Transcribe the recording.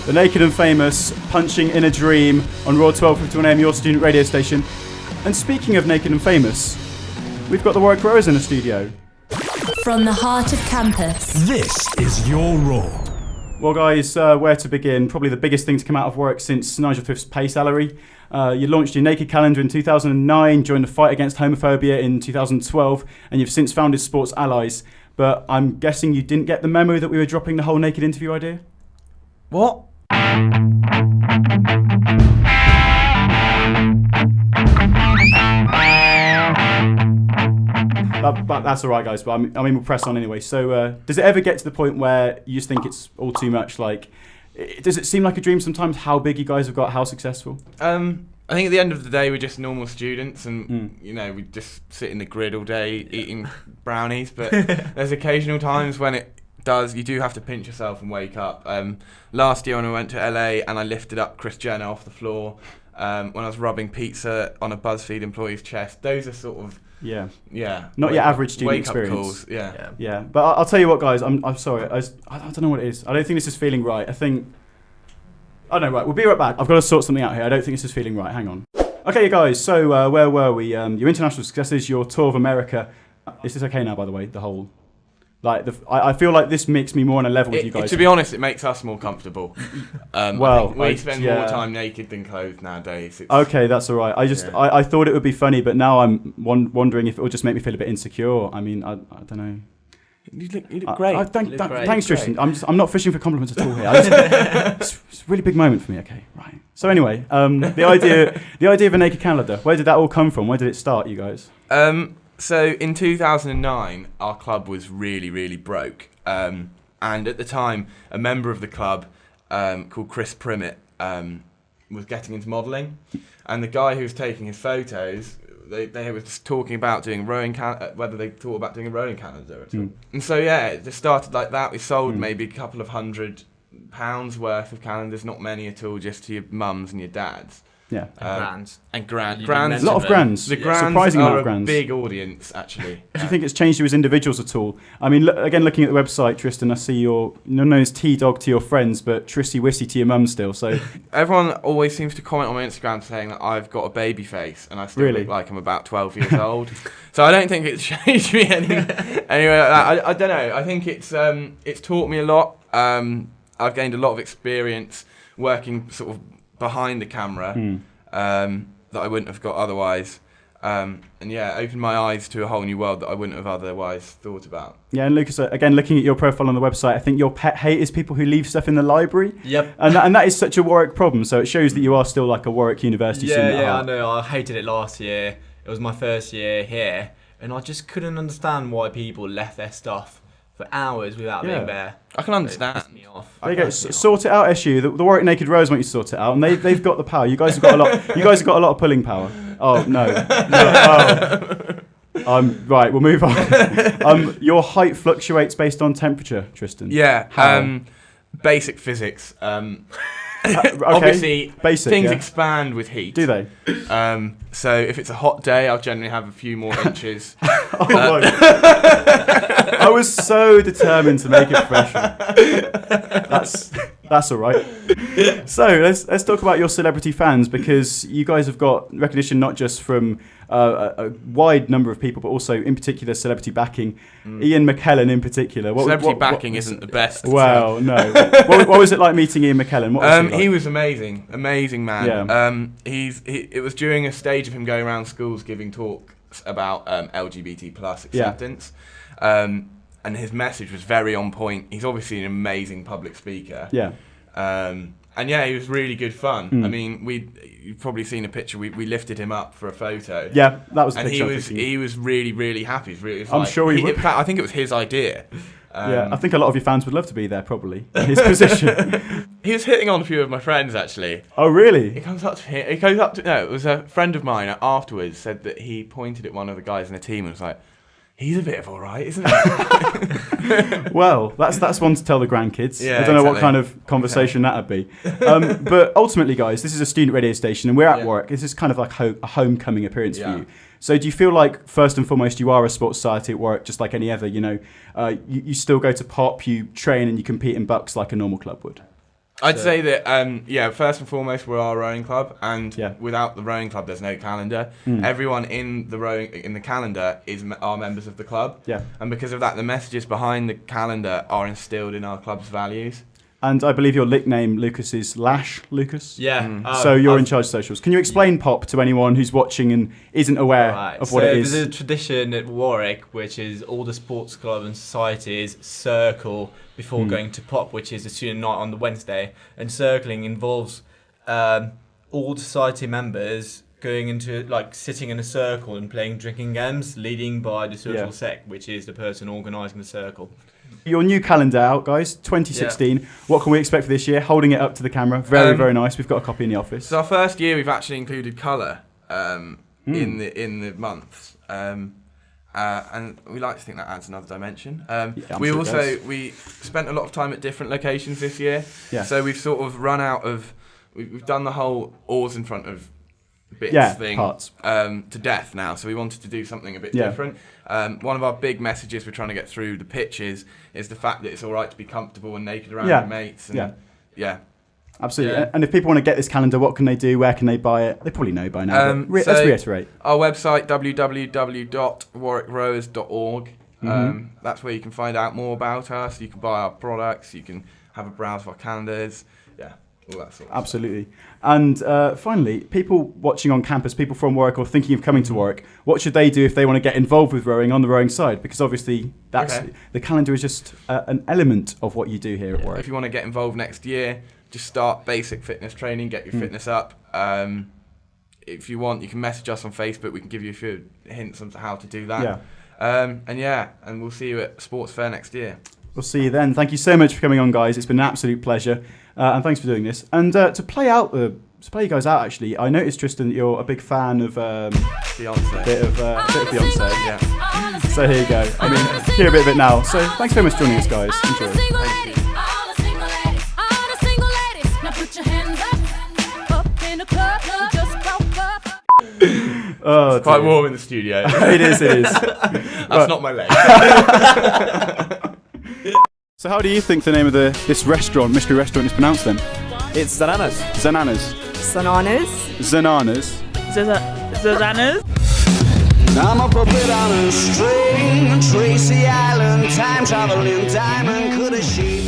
The Naked and Famous, punching in a dream on Raw 1251 AM, your student radio station. And speaking of Naked and Famous, we've got the Warwick Rowers in the studio. From the heart of campus. This is your Raw. Well, guys, where to begin? Probably the biggest thing to come out of Warwick since Nigel Thrift's pay salary. You launched your Naked Calendar in 2009, joined the fight against homophobia in 2012, and you've since founded Sports Allies. But I'm guessing you didn't get the memo that we were dropping the whole naked interview idea? What? But that's all right, guys. But I mean, we'll press on anyway. So, does it ever get to the point where you just think it's all too much? Like, does it seem like a dream sometimes? How big you guys have got? How successful? I think at the end of the day, we're just normal students, and you know, we just sit in the grid all day eating brownies. But there's occasional times when you do have to pinch yourself and wake up. Last year when I went to LA and I lifted up Chris Jenner off the floor, when I was rubbing pizza on a BuzzFeed employee's chest, those are sort of not your average student experience. Calls. Yeah. But I'll tell you what, guys. I'm sorry. I don't know what it is. I don't think this is feeling right. I don't know. Right, we'll be right back. I've got to sort something out here. I don't think this is feeling right. Hang on. Okay, guys. So where were we? Your international successes, your tour of America. Is this okay now? By the way, the whole. I feel like this makes me more on a level with you guys. To be honest, it makes us more comfortable. We spend more time naked than clothed nowadays. Okay, that's all right. I thought it would be funny, but now I'm wondering if it will just make me feel a bit insecure. I mean, I don't know. You look great. Thanks, Tristan. I'm not fishing for compliments at all here. It's a really big moment for me. Okay, right. So anyway, the idea of a naked calendar. Where did that all come from? Where did it start, you guys? So in 2009, our club was really, really broke. And at the time, a member of the club called Chris Primmett was getting into modelling. And the guy who was taking his photos, they were just talking about doing whether they thought about doing a rowing calendar at all. And so, it just started like that. We sold maybe a couple of £100 worth of calendars, not many at all, just to your mums and your dads. Yeah, Grands. A lot of grands. The grands surprising are amount of grands. A big audience, actually. Do you think it's changed you as individuals at all? I mean, again, looking at the website, Tristan, I see you're known as T-Dog to your friends, but Trissy Wissy to your mum still. So everyone always seems to comment on my Instagram saying that I've got a baby face, and I still look like I'm about 12 years old. So I don't think it's changed me anyway. I don't know. I think it's taught me a lot. I've gained a lot of experience working sort of behind the camera that I wouldn't have got otherwise. Opened my eyes to a whole new world that I wouldn't have otherwise thought about. Yeah, and Lucas, again, looking at your profile on the website, I think your pet hate is people who leave stuff in the library. Yep. And that is such a Warwick problem, so it shows that you are still like a Warwick University student. Yeah, I know. I hated it last year. It was my first year here, and I just couldn't understand why people left their stuff for hours without being there. I can understand. It pissed me off. There you go. Sort it out, SU. The Warwick Naked Rowers want you to sort it out, and they've got the power. You guys have got a lot. You guys have got a lot of pulling power. Oh no. Right. We'll move on. Your height fluctuates based on temperature, Tristan. Yeah. How? Basic physics. Okay. Obviously, Basic, things expand with heat. Do they? So if it's a hot day, I'll generally have a few more inches. I was so determined to make it professional. That's all right. So let's talk about your celebrity fans, because you guys have got recognition not just from a wide number of people, but also in particular celebrity backing. Ian McKellen in particular. Celebrity backing isn't the best. Well, no. What was it like meeting Ian McKellen? What was he like? He was amazing man. Yeah. It was during a stage of him going around schools giving talks about LGBT plus acceptance. And his message was very on point. He's obviously an amazing public speaker. Yeah. He was really good fun. I mean, you've probably seen a picture. We lifted him up for a photo. Yeah, that was the and picture. he was really, really happy. I'm sure he would. In fact, I think it was his idea. I think a lot of your fans would love to be there, probably, in his position. He was hitting on a few of my friends, actually. Oh, really? It was a friend of mine afterwards said that he pointed at one of the guys in the team and was like, he's a bit of all right, isn't he? Well, that's one to tell the grandkids. Yeah, I don't know what kind of conversation that'd be. But ultimately, guys, this is a student radio station, and we're at Warwick. This is kind of like a homecoming appearance for you. So do you feel like, first and foremost, you are a sports society at Warwick, just like any other, you still go to pop, you train, and you compete in bucks like a normal club would? I'd say that, first and foremost, we're our rowing club, and Yeah. without the rowing club, there's no calendar. Everyone in the calendar are members of the club, and because of that, the messages behind the calendar are instilled in our club's values. And I believe your nickname, Lucas, is Lash Lucas. Yeah. So you're in charge of socials. Can you explain Pop to anyone who's watching and isn't aware of what it is? There's a tradition at Warwick, which is all the sports club and societies circle before going to Pop, which is a student night on the Wednesday. And circling involves all the society members going into, like, sitting in a circle and playing drinking games, leading by the social sec, which is the person organising the circle. Your new calendar out, guys, 2016. What can we expect for this year? Holding it up to the camera. Very, very nice. We've got a copy in the office. So our first year, we've actually included colour in the months. And we like to think that adds another dimension. We spent a lot of time at different locations this year. Yeah. So we've sort of run out of... We've done the whole oars in front of bits thing to death now. So we wanted to do something a bit different. One of our big messages we're trying to get through the pitches is the fact that it's all right to be comfortable and naked around your mates. And Absolutely. Yeah. And if people want to get this calendar, what can they do? Where can they buy it? They probably know by now. Let's reiterate. Our website, www.warwickrowers.org. That's where you can find out more about us. You can buy our products. You can have a browse of our calendars. Yeah. All that sort of Absolutely. And finally, people watching on campus, people from Warwick or thinking of coming to Warwick, what should they do if they want to get involved with rowing on the rowing side? Because obviously the calendar is just an element of what you do here at Warwick. If you want to get involved next year, just start basic fitness training, get your fitness up. If you want, you can message us on Facebook. We can give you a few hints on how to do that. And we'll see you at Sports Fair next year. We'll see you then. Thank you so much for coming on, guys. It's been an absolute pleasure. And thanks for doing this. And to play you guys out, actually, I noticed, Tristan, that you're a big fan of Beyonce. Bit of Beyonce. Yeah. So here you go. I mean, hear a bit of it now. So thanks very much for joining us, guys. Enjoy. Thank you. Oh, it's quite warm in the studio. It is. That's not my leg. So how do you think the name of this restaurant, mystery restaurant, is pronounced then? It's Zananas. Zananas. Zananas. Zananas. Zananas. I'm a puppet on a string, Tracy Island, time traveling diamond, could have she